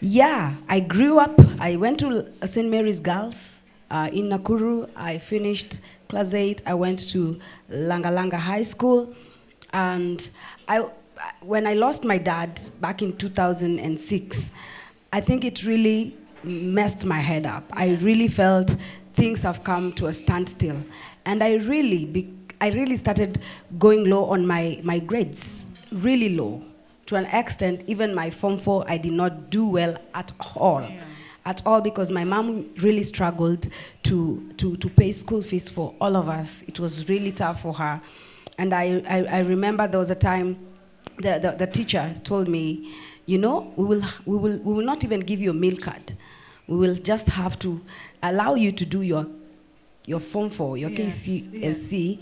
Yeah, I grew up. I went to St. Mary's Girls in Nakuru. I finished class 8. I went to Langa High School. And I, when I lost my dad back in 2006, I think it really messed my head up. I really felt things have come to a standstill. And I really started going low on my grades, really low. To an extent, even my Form 4, I did not do well at all. Yeah. At all, because my mom really struggled to pay school fees for all of us. It was really tough for her. And I remember there was a time the teacher told me, you know, we will not even give you a meal card. We will just have to allow you to do your Form 4, your KCSE,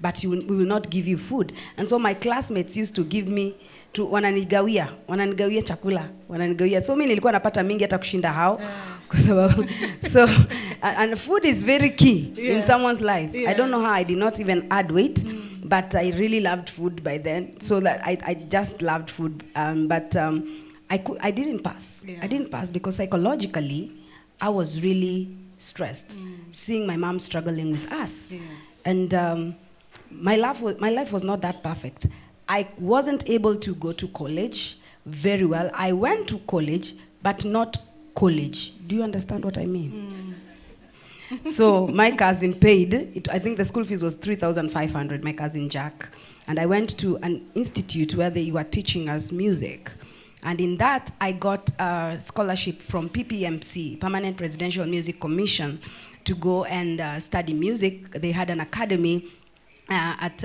but we will not give you food. And so my classmates used to give me to wananigawia chakula, wananigawia. So mimi nilikuwa napata mingi hata kushinda hao. Kwa sababu so and food is very key in someone's life. I don't know how I did not even add weight, but I really loved food by then. So that I just loved food, but I didn't pass. I didn't pass because psychologically I was really stressed, seeing my mom struggling with us. And my life was not that perfect. I wasn't able to go to college very well. I went to college, but not college. Do you understand what I mean? So my cousin paid it. I think the school fees was 3,500, my cousin Jack. And I went to an institute where they were teaching us music. And in that, I got a scholarship from PPMC, Permanent Residential Music Commission, to go and study music. They had an academy at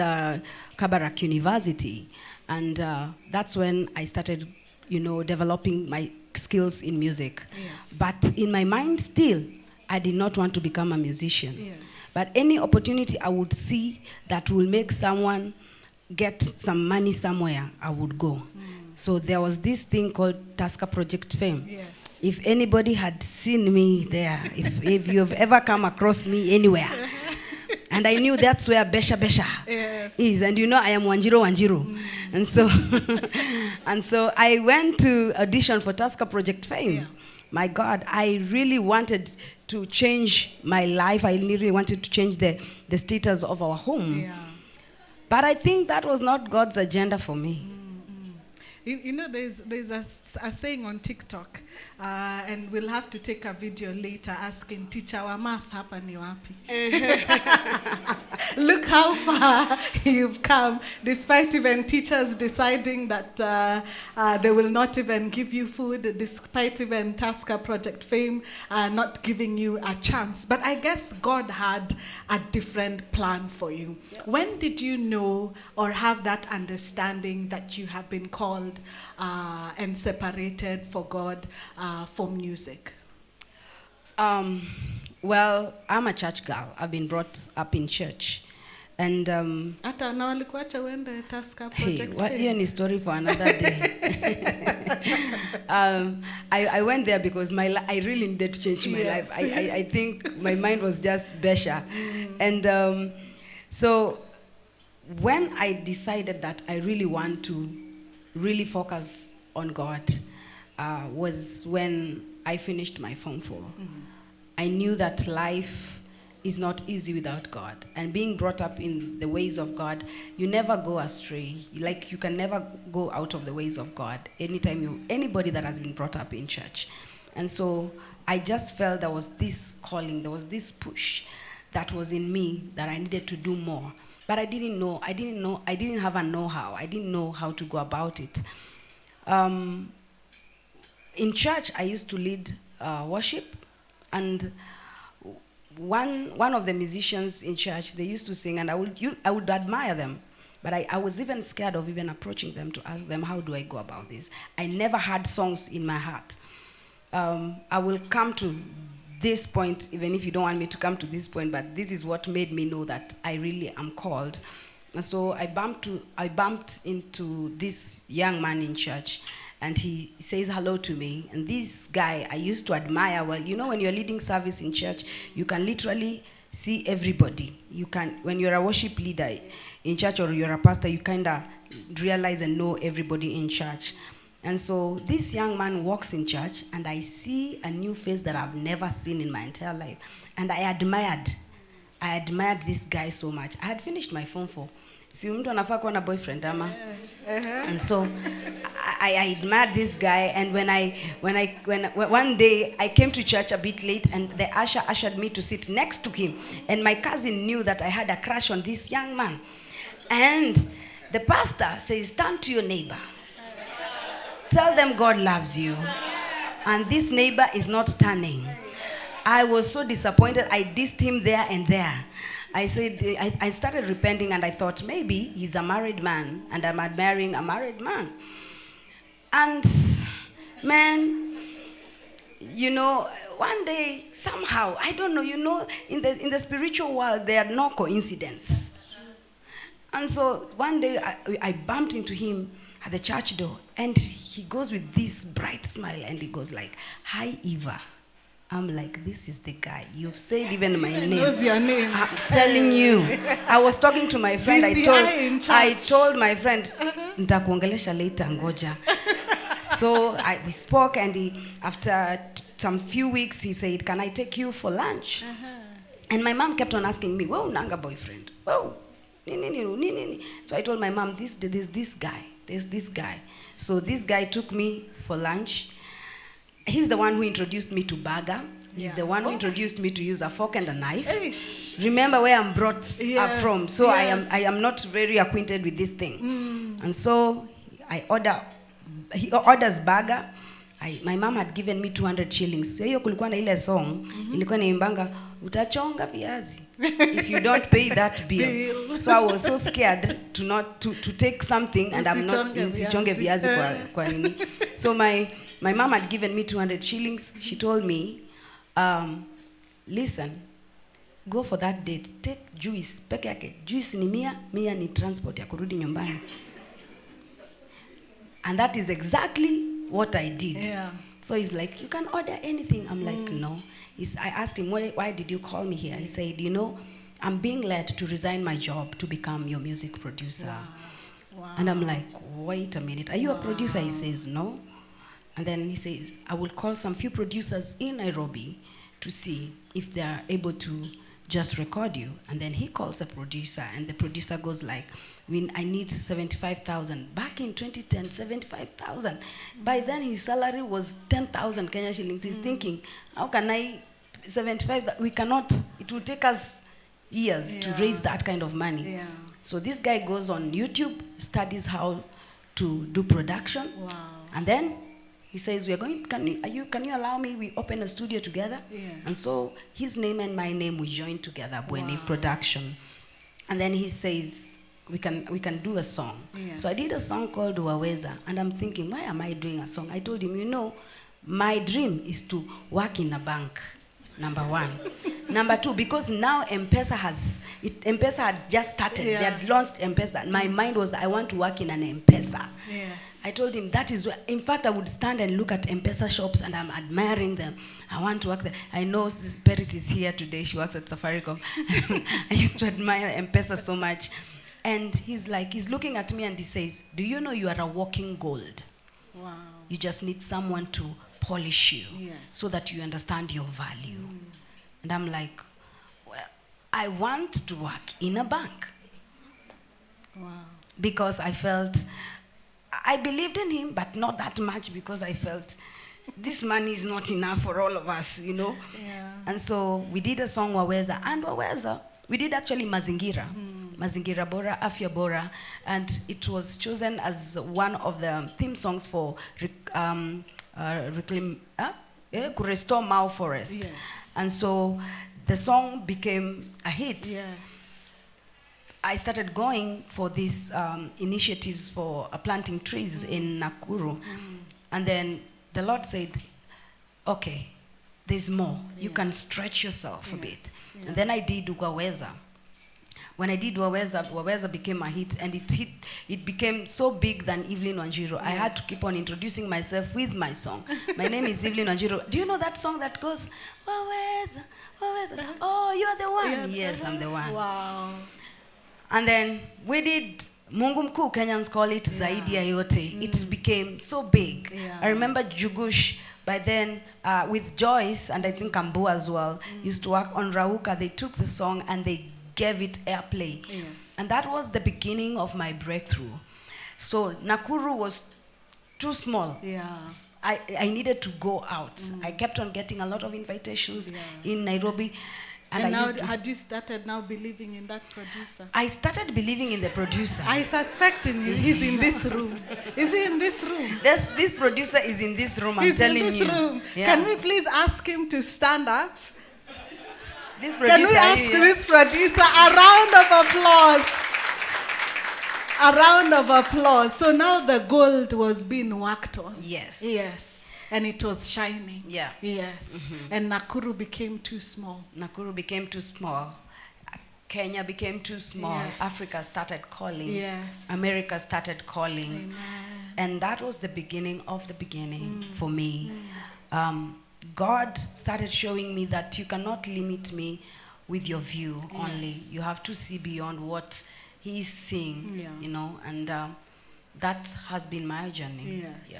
Kabarak University. And that's when I started, developing my skills in music. But in my mind still, I did not want to become a musician. But any opportunity I would see that will make someone get some money somewhere, I would go. So there was this thing called Tasker Project Fame. If anybody had seen me there, if you've ever come across me anywhere, and I knew that's where Besha is, and I am Wanjiru. And so and so I went to audition for Tasker Project Fame. My God, I really wanted to change my life. I really wanted to change the status of our home. But I think that was not God's agenda for me. There's a saying on TikTok, and we'll have to take a video later asking, teacher wa math hapa ni wapi? Look how far you've come, despite even teachers deciding that they will not even give you food, despite even Tasker Project Fame not giving you a chance. But I guess God had a different plan for you. When did you know or have that understanding that you have been called and separated for God for music? Well, I'm a church girl. I've been brought up in church. And Ata na walikuacha uende Tasker Project. Hiyo ni story for another day. I went there because I really needed to change my life. I think my mind was just Besha. And so when I decided that I really want to really focus on God, was when I finished my Form 4. I knew that life is not easy without God. And being brought up in the ways of God, you never go astray. Like, you can never go out of the ways of God anybody that has been brought up in church. And so I just felt there was this calling, there was this push that was in me that I needed to do more. But I didn't have a know-how. I didn't know how to go about it. In church, I used to lead worship, and one of the musicians in church, they used to sing, and I would admire them. But I was even scared of even approaching them to ask them, how do I go about this? I never had songs in my heart. I will come to this point, even if you don't want me to come to this point, but this is what made me know that I really am called. And so I bumped into this young man in church, and he says hello to me. And this guy I used to admire. Well, when you're leading service in church, you can literally see everybody. You can, when you're a worship leader in church or you're a pastor, you kind of realize and know everybody in church. And so this young man walks in church, and I see a new face that I've never seen in my entire life. And I admired this guy so much. I had finished my Form 4. Si mtu anafaa kuwa na boyfriend ama. And so I admired this guy, and when one day I came to church a bit late, and the usher ushered me to sit next to him, and my cousin knew that I had a crush on this young man. And the pastor says, turn to your neighbor. Tell them God loves you. And this neighbor is not turning. I was so disappointed. I dissed him there and there. I said, I started repenting, and I thought maybe he's a married man and I'm admiring a married man. And man, you know, one day, somehow, I don't know, you know, in the spiritual world, there are no coincidences. And so one day I bumped into him at the church door, and he goes with this bright smile, and he goes like, hi, Eva. I'm like, this is the guy. You've said even my name. What's your name? I'm telling you. I was talking to my friend. I told my friend, nitakuongelesha later, ngoja. So we spoke, and after some few weeks, he said, can I take you for lunch? And my mom kept on asking me, whoa, nanga boyfriend. Whoa. So I told my mom, there's this guy. So this guy took me for lunch. He's the one who introduced me to burger. He's the one who introduced me to use a fork and a knife. Eish. Remember where I'm brought up from. So I am not very acquainted with this thing. And so he orders burger. My mom had given me 200 shillings. So hiyo kulikuwa na ile song, ilikuwa naimbanga, utachonga viazi if you don't pay that bill. So I was so scared to take something, and I'm not nisichonge viazi kwa nini. So my mom had given me 200 shillings. She told me, listen, go for that date. Take juice, peke yake. Juice ni mia ni transport ya kurudi nyumbani. And that is exactly what I did. Yeah. So he's like, you can order anything. I'm like, no. I asked him, why did you call me here? He said, you know, I'm being led to resign my job to become your music producer. Wow. And I'm like, wait a minute. Are you a producer? He says, no. And then he says, I will call some few producers in Nairobi to see if they are able to just record you. And then he calls a producer, and the producer goes like, I need 75,000. Back in 2010, 75,000. By then his salary was 10,000 Kenya shillings. He's thinking, how can I 75? We cannot. It will take us years to raise that kind of money. Yeah. So this guy goes on YouTube, studies how to do production, and then he says, can you allow me? We open a studio together. Yes. And so his name and my name, we joined together, Bwene Production. And then he says, we can do a song. Yes. So I did a song called Waweza, and I'm thinking, why am I doing a song? I told him, you know, my dream is to work in a bank, number one. Number two, because now M-Pesa had just started. Yeah. They had launched M-Pesa. My mind was, I want to work in an M-Pesa. Yes. I told him that is where, in fact, I would stand and look at M-Pesa shops, and I'm admiring them. I want to work there. I know Paris is here today. She works at Safaricom. I used to admire M-Pesa so much. And he's looking at me, and he says, do you know you are a walking gold? Wow. You just need someone to polish you so that you understand your value. And I'm like, well, I want to work in a bank. Wow. Because I believed in him, but not that much, because I felt this money is not enough for all of us, you know. Yeah. And so we did a song, Waweza. And Waweza, we did actually Mazingira. Mazingira Bora, Afya Bora. And it was chosen as one of the theme songs for Restore Mau Forest. Yes. And so the song became a hit. Yes. I started going for these initiatives for planting trees in Nakuru. And then the Lord said, okay, there's more. Yes. You can stretch yourself a bit. Yes. And then I did Waweza. When I did Waweza became a hit, and it became so big than Evelyn Wanjiru. Yes. I had to keep on introducing myself with my song. My name is Evelyn Wanjiru. Do you know that song that goes, Waweza, Waweza? Oh, you're the one. Yes, I'm the one. Wow. And then we did Mungu mkuu, Kenyans call it zaidi ya yote. It became so big. I remember Jugush, by then, with Joyce, and I think Ambu as well, used to work on Rauka. They took the song and they gave it airplay. And that was the beginning of my breakthrough. So Nakuru was too small. I needed to go out. I kept on getting a lot of invitations in Nairobi. And now, had you started now believing in that producer? I started believing in the producer. I suspect he's in this room. Is he in this room? This producer is in this room, I'm telling you. He's in this room. Yeah. Can we please ask him to stand up? Can we ask this producer a round of applause? A round of applause. So now the gold was being worked on. Yes. Yes. And it was shining. Yeah. Yes. And Nakuru became too small. Nakuru became too small. Kenya became too small. Yes. Africa started calling. Yes. America started calling. Amen. And that was the beginning of the beginning for me. God started showing me that you cannot limit me with your view only. You have to see beyond what He's seeing, you know, and that has been my journey. Yes.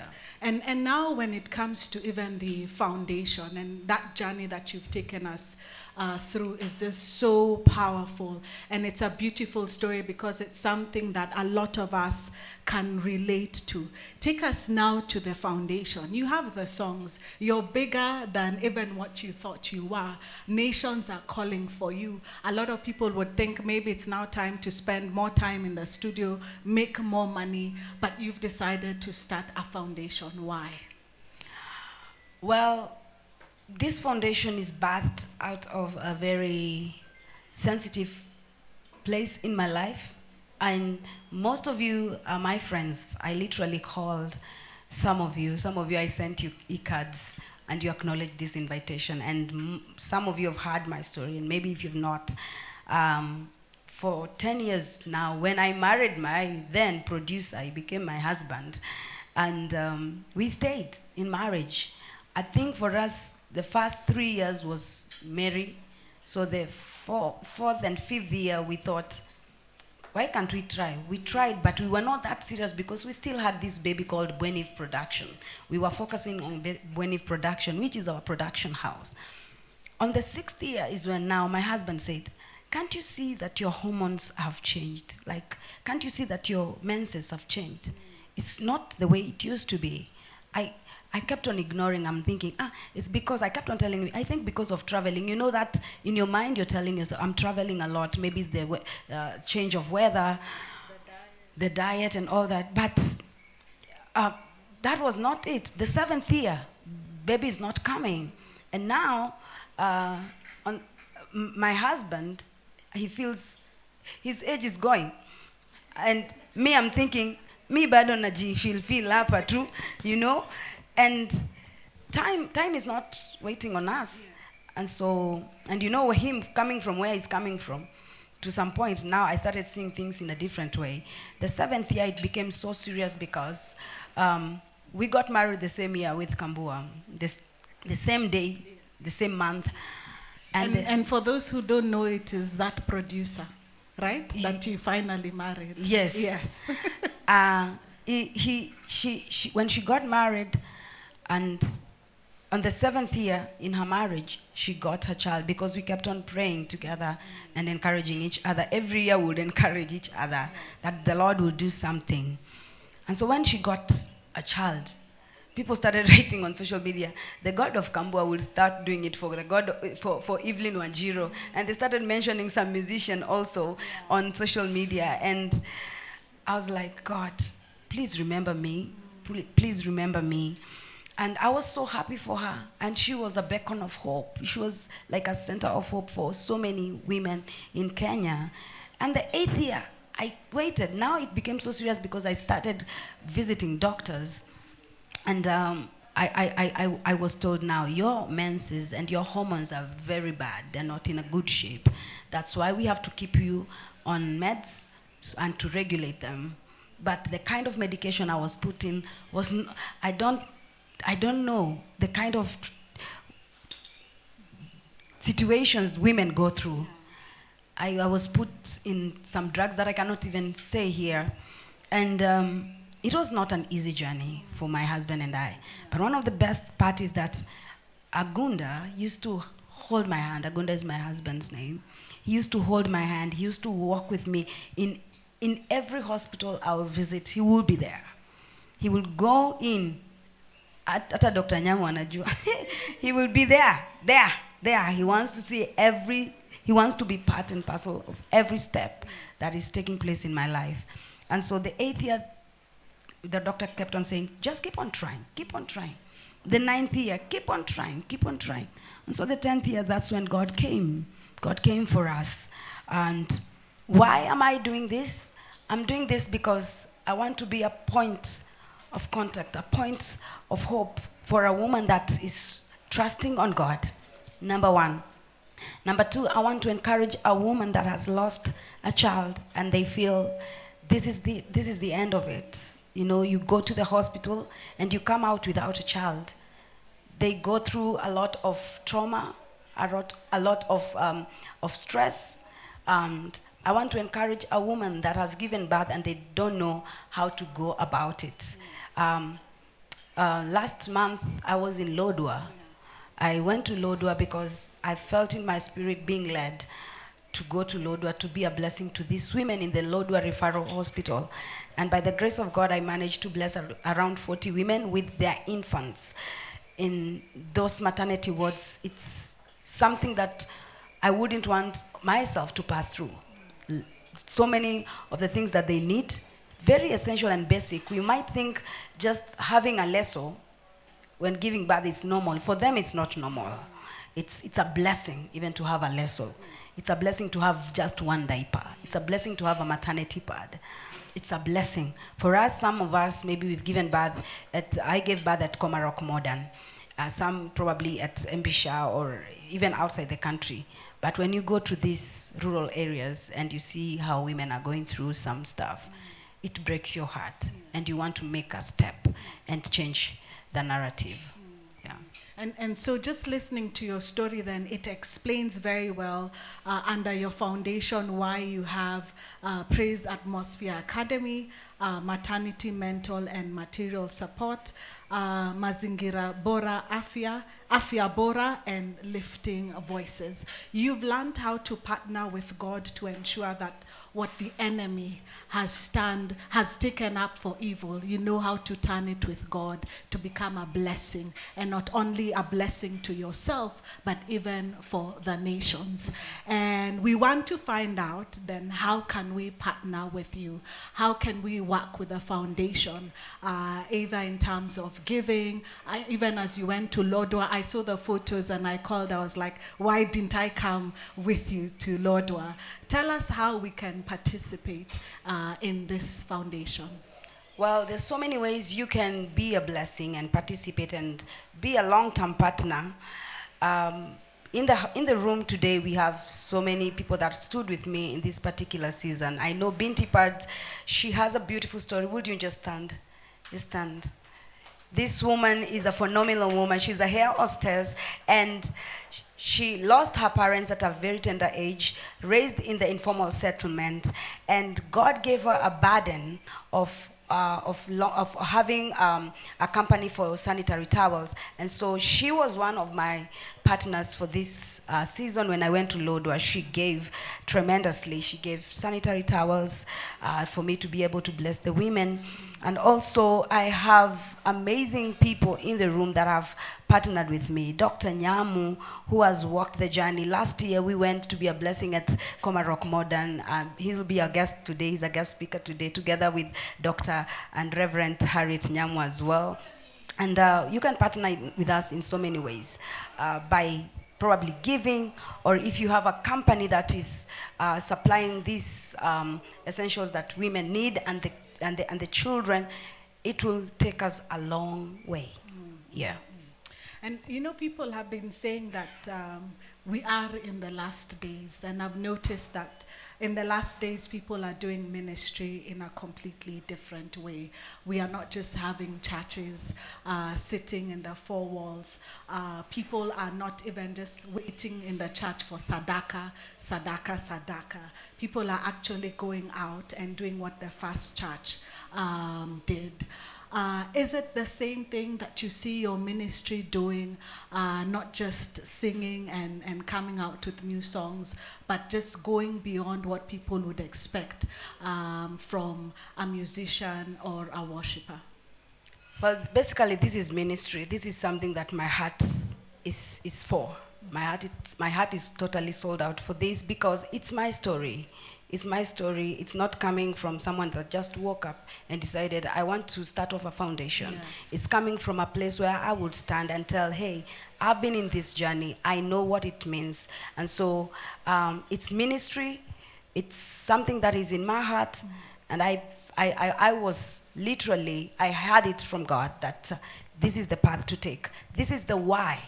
Yeah. And now when it comes to even the foundation and that journey that you've taken us through is just so powerful. And it's a beautiful story because it's something that a lot of us can relate to. Take us now to the foundation. You have the songs. You're bigger than even what you thought you were. Nations are calling for you. A lot of people would think maybe it's now time to spend more time in the studio, make more money, but you've decided to start a foundation. Why? Well, this foundation is birthed out of a very sensitive place in my life. And most of you are my friends. I literally called some of you. Some of you I sent you e-cards and you acknowledged this invitation. And some of you have heard my story, and maybe if you've not, for 10 years now, when I married my then producer, he became my husband. And we stayed in marriage. I think for us, the first 3 years was Mary. So the fourth and fifth year, we thought, why can't we try? We tried, but we were not that serious because we still had this baby called Buenif Production. We were focusing on Buenif Production, which is our production house. On the 6th year is when now my husband said, can't you see that your hormones have changed? Like, can't you see that your menses have changed? It's not the way it used to be. I kept on ignoring. I'm thinking, it's because I kept on telling me, I think because of traveling. You know that in your mind you're telling yourself, I'm traveling a lot. Maybe it's the change of weather, the diet and all that. But that was not it. The 7th year, baby is not coming. And now, my husband, he feels his age is going. And me, I'm thinking, me bado feel hapa tu, you know? And time is not waiting on us. And so, and you know him coming from where he's coming from, to some point now I started seeing things in a different way. The 7th year it became so serious because we got married the same year with Kambua, the same day, the same month. And for those who don't know, it is that producer, right? That you finally married. Yes. Yes. When she got married, and on the 7th year in her marriage, she got her child because we kept on praying together and encouraging each other. Every year we would encourage each other that the Lord would do something. And so when she got a child, people started writing on social media, the God of Kambua will start doing it for the God for Evelyn Wanjiru. And they started mentioning some musician also on social media. And I was like, God, please remember me. Please remember me. And I was so happy for her. And she was a beacon of hope. She was like a center of hope for so many women in Kenya. And the 8th year, I waited. Now it became so serious because I started visiting doctors. And I was told now, your menses and your hormones are very bad. They're not in a good shape. That's why we have to keep you on meds and to regulate them. But the kind of medication I was put in was, I don't know the kind of situations women go through. I was put in some drugs that I cannot even say here. And it was not an easy journey for my husband and I. But one of the best part is that Agunda used to hold my hand. Agunda is my husband's name. He used to hold my hand. He used to walk with me. In every hospital I will visit, he will be there. He will go in. At Dr. Nyamai, he will be there. He wants to see he wants to be part and parcel of every step that is taking place in my life. And so the 8th year, the doctor kept on saying, just keep on trying, keep on trying. The 9th year, keep on trying, keep on trying. And so the 10th year, that's when God came. God came for us. And why am I doing this? I'm doing this because I want to be a point of contact, a point of hope for a woman that is trusting on God, number one. Number two, I want to encourage a woman that has lost a child and they feel this is the end of it. You know, you go to the hospital and you come out without a child. They go through a lot of trauma, a lot of stress. And I want to encourage a woman that has given birth and they don't know how to go about it. Last month, I was in Lodwar. I went to Lodwar because I felt in my spirit being led to go to Lodwar to be a blessing to these women in the Lodwar Referral Hospital. And by the grace of God, I managed to bless around 40 women with their infants in those maternity wards. It's something that I wouldn't want myself to pass through. So many of the things that they need, very essential and basic. We might think just having a leso when giving birth is normal. For them, it's not normal. It's a blessing even to have a leso. It's a blessing to have just one diaper. It's a blessing to have a maternity pad. It's a blessing. For us, some of us, maybe we've given birth I gave birth at Komarok Modern. Some probably at Mbisha or even outside the country. But when you go to these rural areas and you see how women are going through some stuff, it breaks your heart. And you want to make a step and change the narrative. Yeah. And so just listening to your story then, it explains very well under your foundation why you have Praise Atmosphere Academy, maternity, mental and material support, Mazingira Bora Afya Bora, and lifting voices. You've learned how to partner with God to ensure that what the enemy has taken up for evil, you know how to turn it with God to become a blessing, and not only a blessing to yourself, but even for the nations. And we want to find out then, how can we partner with you? How can we work with the foundation, either in terms of giving, even as you went to Lodwar, I saw the photos and I was like, why didn't I come with you to Lodwar? Tell us how we can participate in this foundation. Well, there's so many ways you can be a blessing and participate and be a long-term partner. In the room today, we have so many people that stood with me in this particular season. I know Binti Pad, she has a beautiful story. Would you just stand? Just stand. This woman is a phenomenal woman. She's a hair hostess, and she lost her parents at a very tender age, raised in the informal settlement, and God gave her a burden of having a company for sanitary towels. And so she was one of my partners for this season. When I went to Lodwar, she gave tremendously. She gave sanitary towels for me to be able to bless the women. And also, I have amazing people in the room that have partnered with me. Dr. Nyamu, who has walked the journey. Last year, we went to be a blessing at Komarok Modern. He will be our guest today. He's a guest speaker today, together with Dr. and Reverend Harriet Nyamu as well. And you can partner with us in so many ways, by probably giving, or if you have a company that is supplying these essentials that women need and the children, it will take us a long way. Yeah. And you know, people have been saying that we are in the last days, and I've noticed that in the last days, people are doing ministry in a completely different way. We are not just having churches sitting in the four walls. People are not even just waiting in the church for sadaka, sadaka, sadaka. People are actually going out and doing what the first church did. Is it the same thing that you see your ministry doing, not just singing and coming out with new songs, but just going beyond what people would expect from a musician or a worshiper? Well, basically, this is ministry. This is something that my heart is for. My heart is totally sold out for this because it's my story. It's my story. It's not coming from someone that just woke up and decided, I want to start off a foundation. Yes. It's coming from a place where I would stand and tell, hey, I've been in this journey. I know what it means. And so it's ministry. It's something that is in my heart. And I was literally, I had it from God that this is the path to take. This is the why.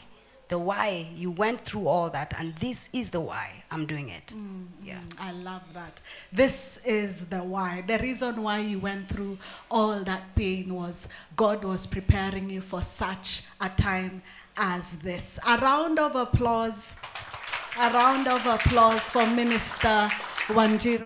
The why you went through all that, and this is the why I'm doing it. Yeah. I love that. This is the why. The reason why you went through all that pain was God was preparing you for such a time as this. A round of applause for Minister Wanjiru.